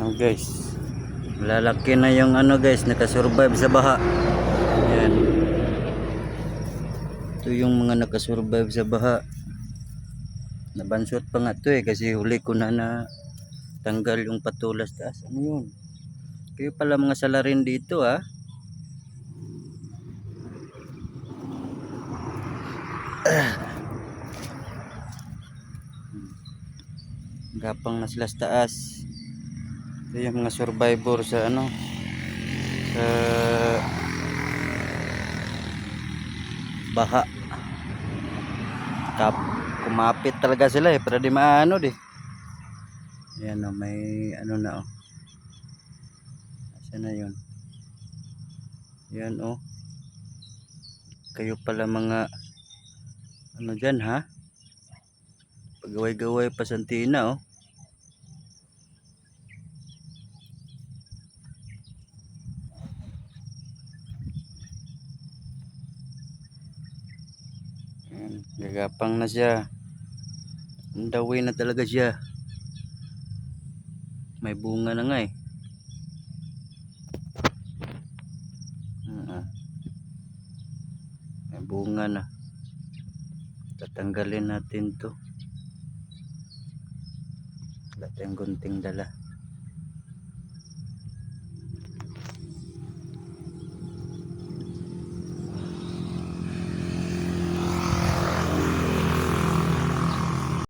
Oh guys, malalaki na yung ano guys, nakasurvive sa baha. Ayan. Ito yung mga nakasurvive sa baha. Nabansot pa nga to kasi huli ko na tanggal yung patulas taas. Ano yun? Kayo pala mga salarin dito Gapang na sila sa taas. Ito yung mga survivor sa sa baha. Kumapit talaga sila para di maano di. Ayan may na Asa na yun? Yan Kayo pala mga dyan pagaway-gaway pasantina gagapang na siya. Andaway na talaga siya. May bunga na nga may bunga na. Tatanggalin natin to. Wala tayong gunting dala.